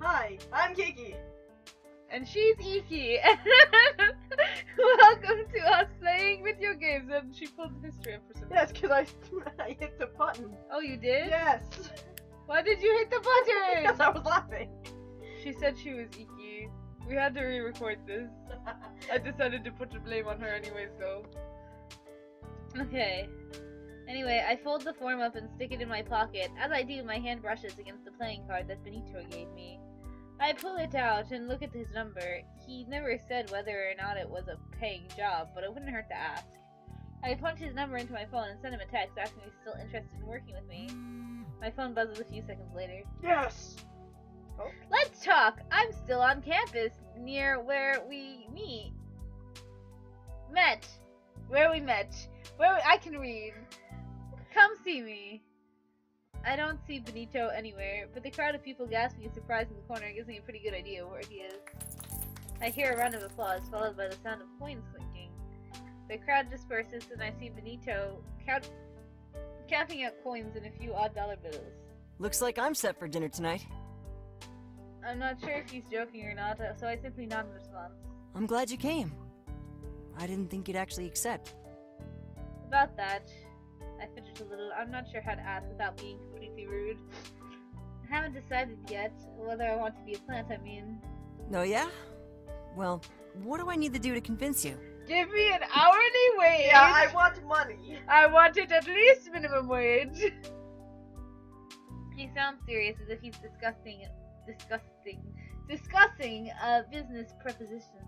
Hi, I'm Kiki. And she's Iki. Welcome to us playing video games. And she pulled the history up for some reason. Yes, because I hit the button. Oh, you did? Yes. Why did you hit the button? Because I was laughing. She said she was Iki. We had to re-record this. I decided to put the blame on her anyways, though. Okay. Anyway, I fold the form up and stick it in my pocket. As I do, my hand brushes against the playing card that Benito gave me. I pull it out and look at his number. He never said whether or not it was a paying job, but it wouldn't hurt to ask. I punch his number into my phone and send him a text asking if he's still interested in working with me. My phone buzzes a few seconds later. Yes. Oh. Let's talk! I'm still on campus, near where we met. I can read. Come see me. I don't see Benito anywhere, but the crowd of people gasping in surprise in the corner gives me a pretty good idea of where he is. I hear a round of applause, followed by the sound of coins clinking. The crowd disperses, and I see Benito counting out coins in a few odd dollar bills. Looks like I'm set for dinner tonight. I'm not sure if he's joking or not, so I simply nod in response. I'm glad you came. I didn't think you'd actually accept. About that, I fidget a little. I'm not sure how to ask without being completely rude. I haven't decided yet whether I want to be a plant, I mean. Oh yeah? Well, what do I need to do to convince you? Give me an hourly wage! Yeah, I want money. I want it at least minimum wage. He sounds serious as if he's discussing a business proposition.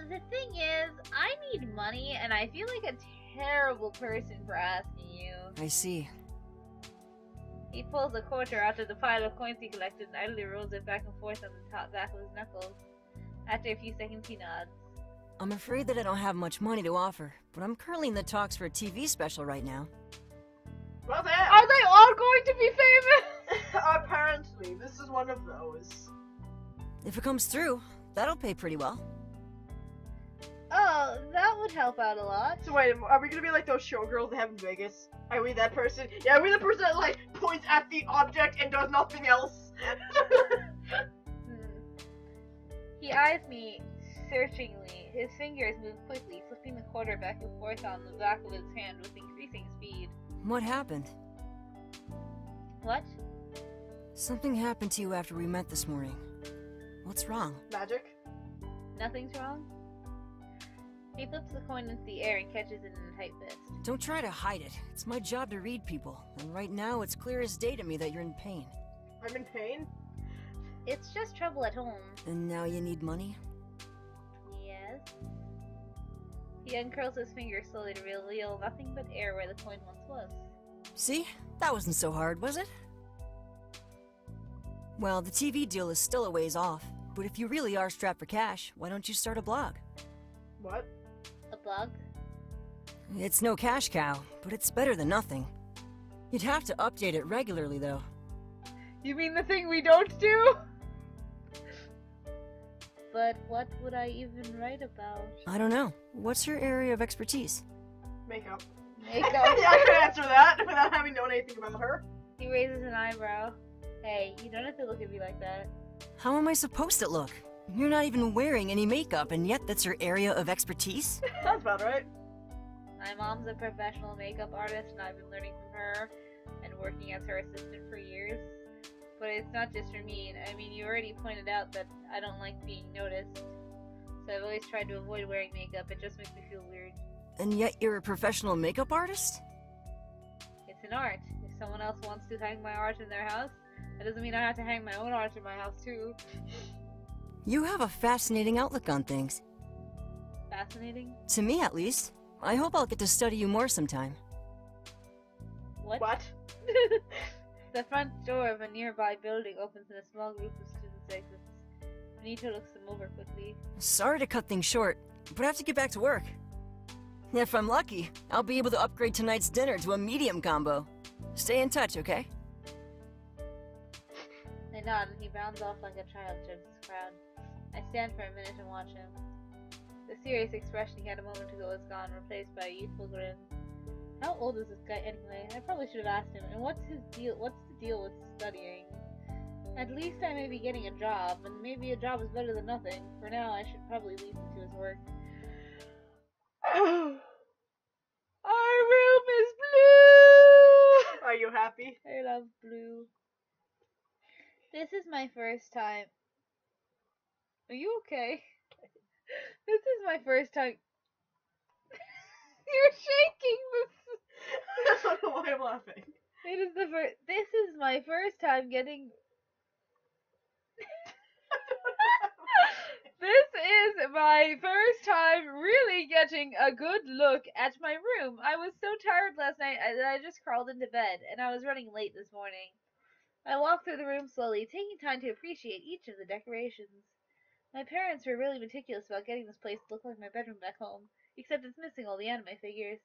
The thing is, I need money, and I feel like a terrible person for asking you. I see. He pulls a quarter out of the pile of coins he collected and idly rolls it back and forth on the top back of his knuckles. After a few seconds, he nods. I'm afraid that I don't have much money to offer, but I'm currently in the talks for a TV special right now. Well then. Are they all going to be famous? Apparently, this is one of those. If it comes through, that'll pay pretty well. Oh, that would help out a lot. So wait, are we gonna be like those showgirls they have in Vegas? Are we that person? Yeah, are we the person that like points at the object and does nothing else? He eyes me searchingly. His fingers move quickly, flipping the quarter back and forth on the back of his hand with increasing speed. What happened? What? Something happened to you after we met this morning. What's wrong? Magic? Nothing's wrong? He flips the coin into the air and catches it in a tight fist. Don't try to hide it. It's my job to read people, and right now it's clear as day to me that you're in pain. I'm in pain? It's just trouble at home. And now you need money? Yes. He uncurls his fingers slowly to reveal nothing but air where the coin once was. See? That wasn't so hard, was it? Well, the TV deal is still a ways off, but if you really are strapped for cash, why don't you start a blog? What? A blog? It's no cash cow, but it's better than nothing. You'd have to update it regularly, though. You mean the thing we don't do? But what would I even write about? I don't know. What's your area of expertise? Makeup. Makeup. Yeah, I could answer that without having known anything about her. He raises an eyebrow. Hey, you don't have to look at me like that. How am I supposed to look? You're not even wearing any makeup, and yet that's your area of expertise? Sounds about right. My mom's a professional makeup artist, and I've been learning from her and working as her assistant for years. But it's not just for me. I mean, you already pointed out that I don't like being noticed. So I've always tried to avoid wearing makeup. It just makes me feel weird. And yet you're a professional makeup artist? It's an art. If someone else wants to hang my art in their house, that doesn't mean I have to hang my own art in my house too. You have a fascinating outlook on things. Fascinating? To me, at least. I hope I'll get to study you more sometime. What? What? The front door of a nearby building opens and a small group of students exits. Benito looks them over quickly. Sorry to cut things short, but I have to get back to work. If I'm lucky, I'll be able to upgrade tonight's dinner to a medium combo. Stay in touch, okay? They nod and he bounds off like a child towards his crowd. I stand for a minute and watch him. The serious expression he had a moment ago is gone, replaced by a youthful grin. How old is this guy anyway? I probably should have asked him. And what's his deal? What's the deal with studying? At least I may be getting a job, and maybe a job is better than nothing. For now, I should probably leave him to his work. Our room is blue! Are you happy? I love blue. This is my first time. Are you okay? This is my first time. You're shaking this. I don't know why I'm laughing. This is my first time getting. This is my first time really getting a good look at my room. I was so tired last night that I just crawled into bed, and I was running late this morning. I walked through the room slowly, taking time to appreciate each of the decorations. My parents were really meticulous about getting this place to look like my bedroom back home, except it's missing all the anime figures.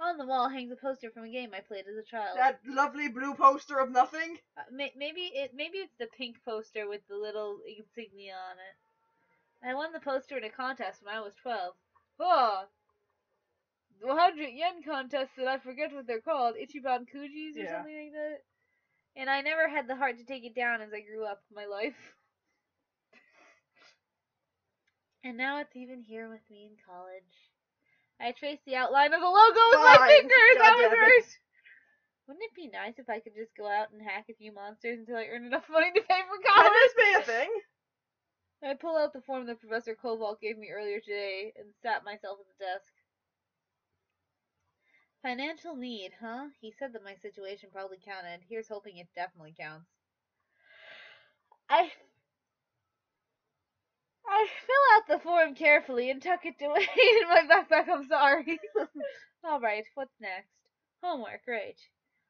On the wall hangs a poster from a game I played as a child. That lovely blue poster of nothing? Maybe it's the pink poster with the little insignia on it. I won the poster in a contest when I was 12. Oh! The 100 yen contest that I forget what they're called. Ichiban Kujis or something like that. And I never had the heart to take it down as I grew up in my life. And now it's even here with me in college. I traced the outline of the logo with my fingers! That was worse! Wouldn't it be nice if I could just go out and hack a few monsters until I earn enough money to pay for college? Can this be a thing? I pull out the form that Professor Koval gave me earlier today and sat myself at the desk. Financial need, huh? He said that my situation probably counted. Here's hoping it definitely counts. I fill out the form carefully and tuck it away in my backpack. I'm sorry. Alright, what's next? Homework, right.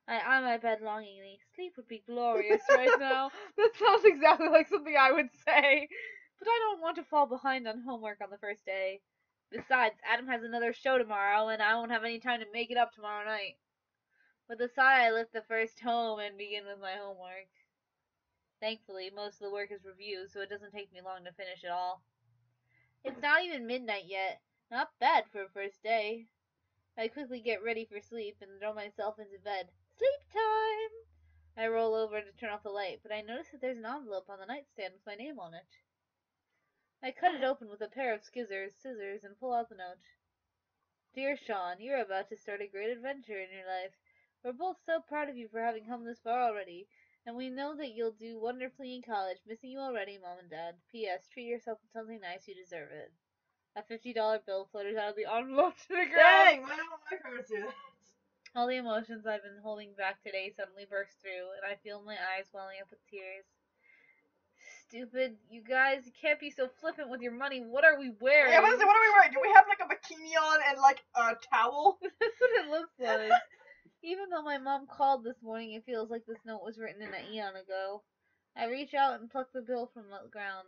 I eye my bed longingly. Sleep would be glorious right now. That sounds exactly like something I would say. But I don't want to fall behind on homework on the first day. Besides, Adam has another show tomorrow, and I won't have any time to make it up tomorrow night. With a sigh, I lift the first tome and begin with my homework. Thankfully, most of the work is review, so it doesn't take me long to finish it all. It's not even midnight yet. Not bad for a first day. I quickly get ready for sleep and throw myself into bed. Sleep time! I roll over to turn off the light, but I notice that there's an envelope on the nightstand with my name on it. I cut it open with a pair of scissors, and pull out the note. Dear Sean, you're about to start a great adventure in your life. We're both so proud of you for having come this far already, and we know that you'll do wonderfully in college. Missing you already, Mom and Dad. P.S. Treat yourself to something nice. You deserve it. A $50 bill flutters out of the envelope to the ground. Dang, why don't my parents do that? All the emotions I've been holding back today suddenly burst through, and I feel my eyes welling up with tears. Stupid, you guys, you can't be so flippant with your money. What are we wearing? Yeah, what are we wearing? Do we have like a bikini on and like a towel? That's what it looks like. Even though my mom called this morning, it feels like this note was written in an eon ago. I reach out and pluck the bill from the ground.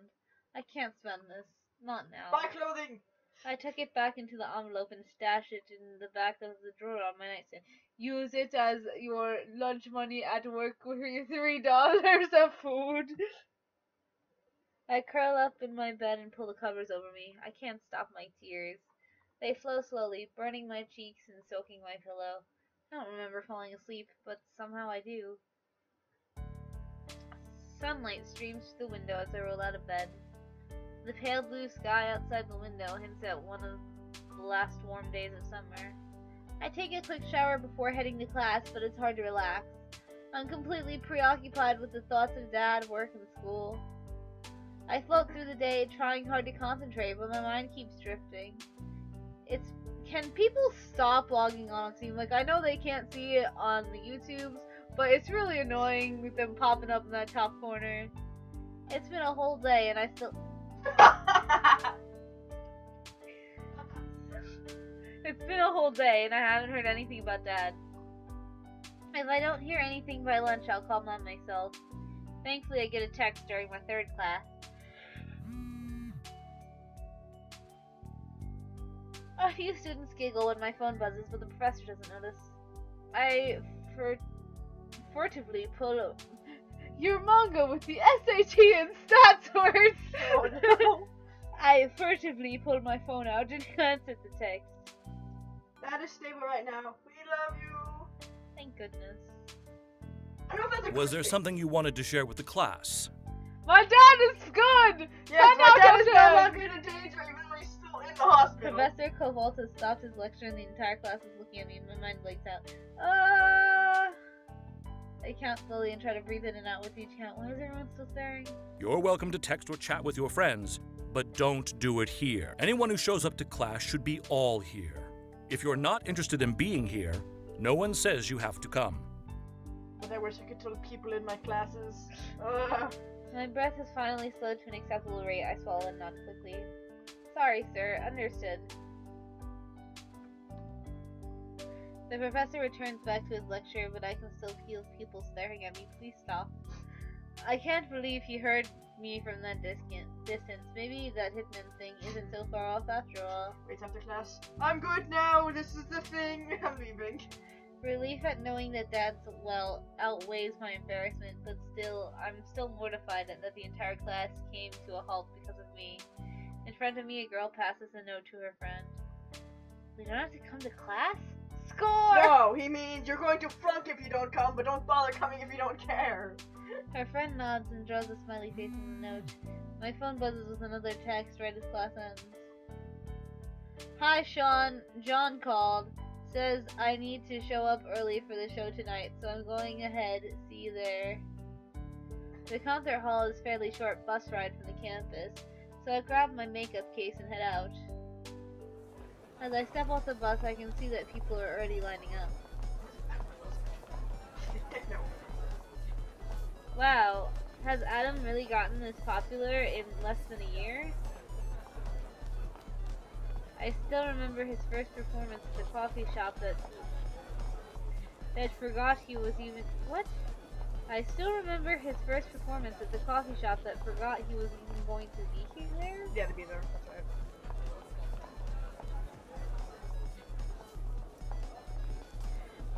I can't spend this. Not now. Buy clothing! I tuck it back into the envelope and stash it in the back of the drawer on my nightstand. Use it as your lunch money at work for your $3 of food. I curl up in my bed and pull the covers over me. I can't stop my tears. They flow slowly, burning my cheeks and soaking my pillow. I don't remember falling asleep, but somehow I do. Sunlight streams through the window as I roll out of bed. The pale blue sky outside the window hints at one of the last warm days of summer. I take a quick shower before heading to class, but it's hard to relax. I'm completely preoccupied with the thoughts of Dad, work, and school. I float through the day, trying hard to concentrate, but my mind keeps drifting. Can people stop logging on Steam? Like, I know they can't see it on the YouTubes, but it's really annoying with them popping up in that top corner. It's been a whole day, and I still... It's been a whole day, and I haven't heard anything about Dad. If I don't hear anything by lunch, I'll call Mom myself. Thankfully, I get a text during my third class. A few students giggle when my phone buzzes, but the professor doesn't notice. I furtively pull your manga with the SAT and stats words. Oh no. I furtively pulled my phone out and glance at the text. That is stable right now. We love you. Thank goodness. I don't know if that's a Was good there thing. something you wanted to share with the class? My dad is good! Yes, 10 my out dad of is no 10. longer in danger, even though he's still in the hospital. Professor Kovalta stopped his lecture and the entire class is looking at me. My mind blanks out. I count slowly and try to breathe in and out with each count. Why is everyone still staring? You're welcome to text or chat with your friends, but don't do it here. Anyone who shows up to class should be all here. If you're not interested in being here, no one says you have to come. But I wish I could tell people in my classes. My breath has finally slowed to an acceptable rate. I swallow and nod quickly. Sorry, sir. Understood. The professor returns back to his lecture, but I can still feel people staring at me. Please stop. I can't believe he heard me from that distance. Maybe that hitman thing isn't so far off after all. Wait after class. I'm good now. This is the thing. I'm leaving. Relief at knowing that Dad's well outweighs my embarrassment, but still, I'm still mortified that the entire class came to a halt because of me. In front of me, a girl passes a note to her friend. We don't have to come to class? Score! No, he means you're going to flunk if you don't come, but don't bother coming if you don't care. Her friend nods and draws a smiley face in the note. My phone buzzes with another text right as class ends. Hi, Sean. John called. Says I need to show up early for the show tonight, so I'm going ahead. See you there. The concert hall is a fairly short bus ride from the campus, so I grab my makeup case and head out. As I step off the bus, I can see that people are already lining up. Wow, has Adam really gotten this popular in less than a year? I still remember his first performance at the coffee shop that forgot he was even— what? I still remember his first performance at the coffee shop that forgot he was even going to be there? Yeah, to be there. That's right.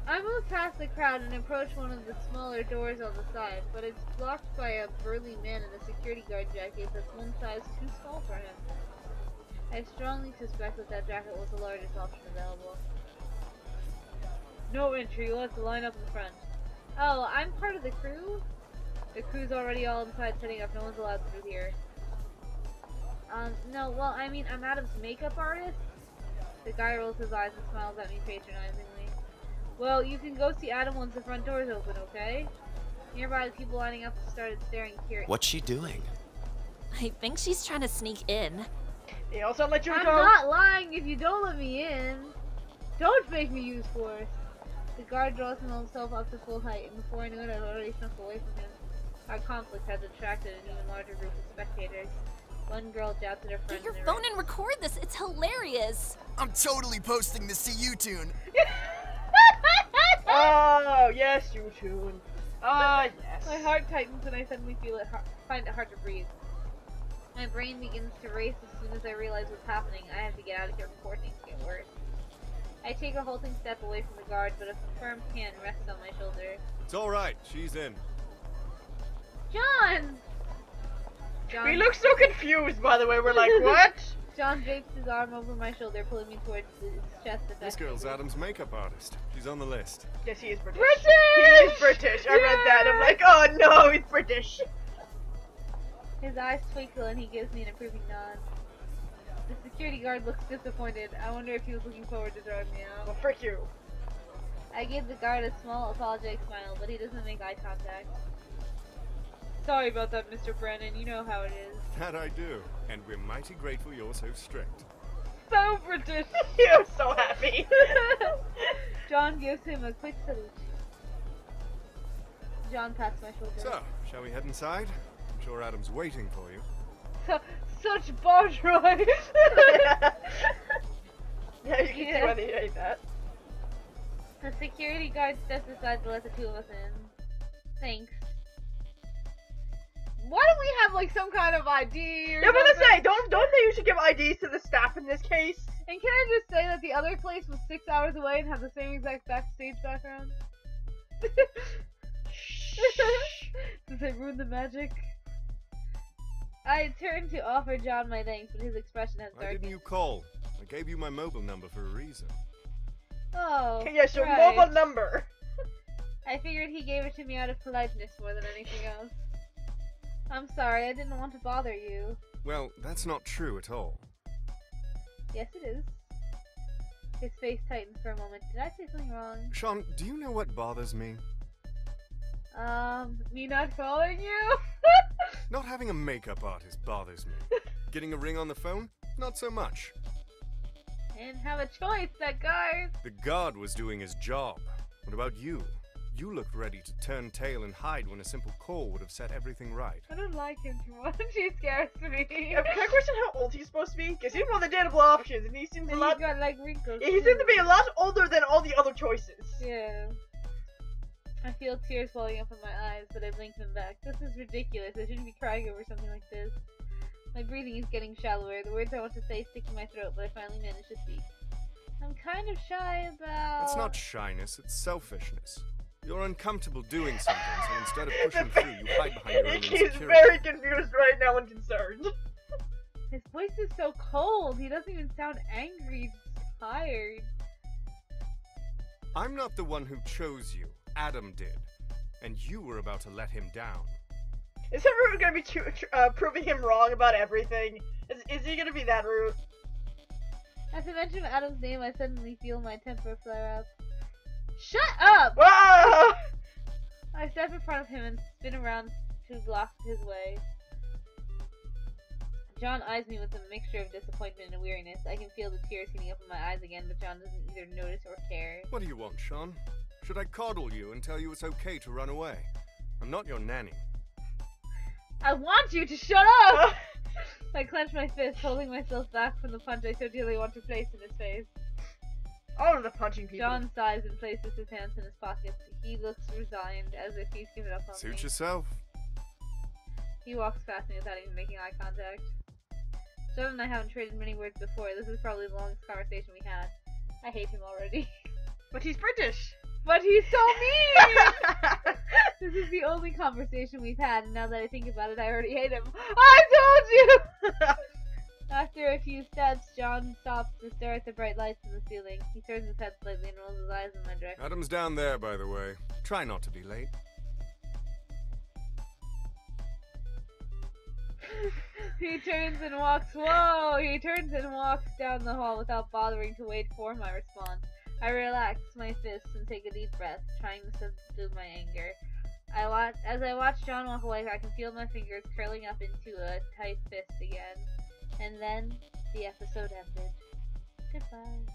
I move past the crowd and approach one of the smaller doors on the side, but it's blocked by a burly man in a security guard jacket that's one size too small for him. I strongly suspect that jacket was the largest option available. No entry, you'll have to line up in front. Oh, I'm part of the crew? The crew's already all inside setting up, no one's allowed through here. No, well, I mean, I'm Adam's makeup artist? The guy rolls his eyes and smiles at me patronizingly. Well, you can go see Adam once the front door's open, okay? Nearby, the people lining up started staring curiously. What's she doing? I think she's trying to sneak in. They also let you I'm go. not lying if you don't let me in. Don't make me use force. The guard draws himself up to full height, and before I knew it, I'd already snuck away from him. Our conflict has attracted an even larger group of spectators. One girl jabbed at her friend. Get your phone and record this. It's hilarious. I'm totally posting the See You tune. Oh, yes, you tune. Ah, yes. My heart tightens and I suddenly find it hard to breathe. My brain begins to race as soon as I realize what's happening. I have to get out of here before things get worse. I take a halting step away from the guard, but a firm hand rests on my shoulder. It's alright, she's in. John! We look so confused, by the way. We're like, what? John drapes his arm over my shoulder, pulling me towards his chest. This girl's Adam's makeup artist. She's on the list. Yes, he is British. British! He is British. I read that. I'm like, oh no, he's British. His eyes twinkle and he gives me an approving nod. The security guard looks disappointed. I wonder if he was looking forward to throwing me out. Well, frick you. I give the guard a small apologetic smile, but he doesn't make eye contact. Sorry about that, Mr. Brennan. You know how it is. That I do. And we're mighty grateful you're so strict. So British! I'm so happy. John gives him a quick salute. John pats my shoulder. So, shall we head inside? I'm sure Adam's waiting for you. Such bourgeois! Yeah, you can see why they hate that. The security guard steps aside to let the two of us in. Thanks. Why don't we have like some kind of ID or Yeah, but let's something? say, don't they usually give IDs to the staff in this case? And can I just say that the other place was 6 hours away and had the same exact backstage background? Does it ruin the magic? I turned to offer John my thanks, but his expression has Why darkened. didn't you call? I gave you my mobile number for a reason. Oh, Yes, your right. mobile number. I figured he gave it to me out of politeness more than anything else. I'm sorry, I didn't want to bother you. Well, that's not true at all. Yes, it is. His face tightened for a moment. Did I say something wrong? Sean, do you know what bothers me? Me not following you? Not having a makeup artist bothers me. Getting a ring on the phone? Not so much. I didn't have a choice, that guard. The guard was doing his job. What about you? You looked ready to turn tail and hide when a simple call would have set everything right. I don't like him too much. He scares me. Can I question how old he's supposed to be? Because he's one of the dateable options, and he seems a lot. He's got like wrinkles. Yeah, he seems to be a lot older than all the other choices. Yeah. I feel tears welling up in my eyes, but I blink them back. This is ridiculous. I shouldn't be crying over something like this. My breathing is getting shallower. The words I want to say stick in my throat, but I finally manage to speak. I'm kind of shy about... It's not shyness, it's selfishness. You're uncomfortable doing something, so instead of pushing through, you hide behind your own insecurity. He's very confused right now and concerned. His voice is so cold. He doesn't even sound angry. He's just tired. I'm not the one who chose you. Adam did. And you were about to let him down. Is everyone gonna be proving him wrong about everything? Is he gonna be that rude? As I mention Adam's name, I suddenly feel my temper flare up. Shut up! Whoa! I step in front of him and spin around to block his way. John eyes me with a mixture of disappointment and weariness. I can feel the tears heating up in my eyes again, but John doesn't either notice or care. What do you want, Sean? Should I coddle you and tell you it's okay to run away? I'm not your nanny. I want you to shut up! I clench my fist, holding myself back from the punch I so dearly want to place in his face. All of the punching people. John sighs and places his hands in his pockets. He looks resigned, as if he's given up on me. Suit yourself. He walks past me without even making eye contact. John and I haven't traded many words before. This is probably the longest conversation we had. I hate him already. But he's British. But he's so mean! This is the only conversation we've had, and now that I think about it, I already hate him. I told you! After a few steps, John stops to stare at the bright lights in the ceiling. He turns his head slightly and rolls his eyes in my direction. Adam's down there, by the way. Try not to be late. He turns and walks. Whoa! He turns and walks down the hall without bothering to wait for my response. I relax my fists and take a deep breath, trying to subdue my anger. As I watch John walk away, I can feel my fingers curling up into a tight fist again. And then the episode ended. Goodbye.